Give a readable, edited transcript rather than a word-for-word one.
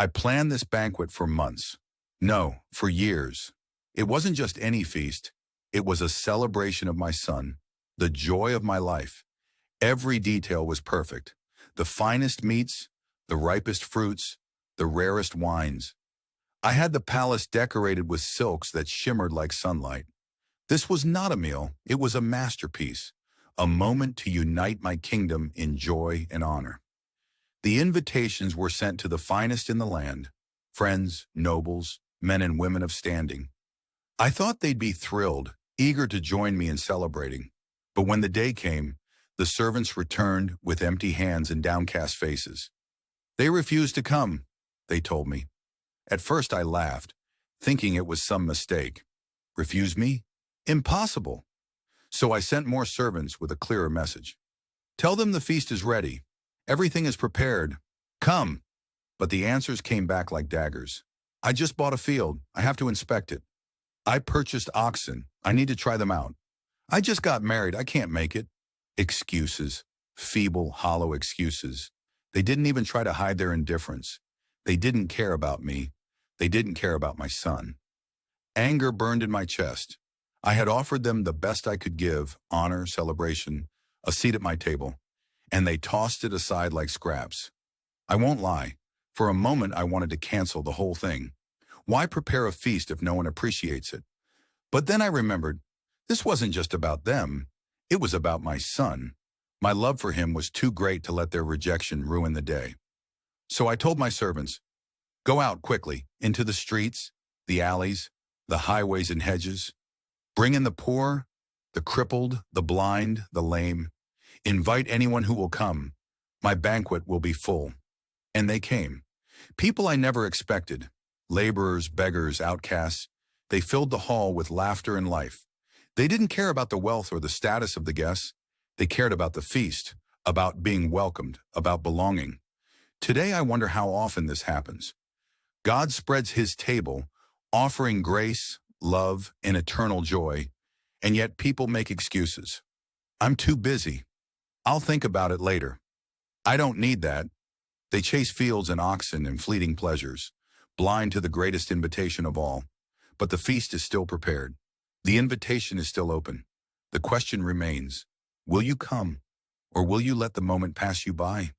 I planned this banquet for months. No, for years. It wasn't just any feast. It was a celebration of my son, the joy of my life. Every detail was perfect. The finest meats, the ripest fruits, the rarest wines. I had the palace decorated with silks that shimmered like sunlight. This was not a meal, it was a masterpiece, a moment to unite my kingdom in joy and honor. The invitations were sent to the finest in the land, friends, nobles, men and women of standing. I thought they'd be thrilled, eager to join me in celebrating. But when the day came, the servants returned with empty hands and downcast faces. They refused to come, they told me. At first I laughed, thinking it was some mistake. Refuse me? Impossible. So I sent more servants with a clearer message. Tell them the feast is ready. Everything is prepared. Come. But the answers came back like daggers. I just bought a field. I have to inspect it. I purchased oxen. I need to try them out. I just got married. I can't make it. Excuses. Feeble, hollow excuses. They didn't even try to hide their indifference. They didn't care about me. They didn't care about my son. Anger burned in my chest. I had offered them the best I could give, honor, celebration, a seat at my table, and they tossed it aside like scraps. I won't lie. For a moment, I wanted to cancel the whole thing. Why prepare a feast if no one appreciates it? But then I remembered, this wasn't just about them. It was about my son. My love for him was too great to let their rejection ruin the day. So I told my servants, go out quickly, into the streets, the alleys, the highways and hedges. Bring in the poor, the crippled, the blind, the lame. Invite anyone who will come. My banquet will be full. And they came. People I never expected. Laborers, beggars, outcasts. They filled the hall with laughter and life. They didn't care about the wealth or the status of the guests. They cared about the feast, about being welcomed, about belonging. Today I wonder how often this happens. God spreads his table, offering grace, love, and eternal joy, and yet people make excuses. I'm too busy. I'll think about it later. I don't need that. They chase fields and oxen and fleeting pleasures, blind to the greatest invitation of all. But the feast is still prepared. The invitation is still open. The question remains, will you come, or will you let the moment pass you by?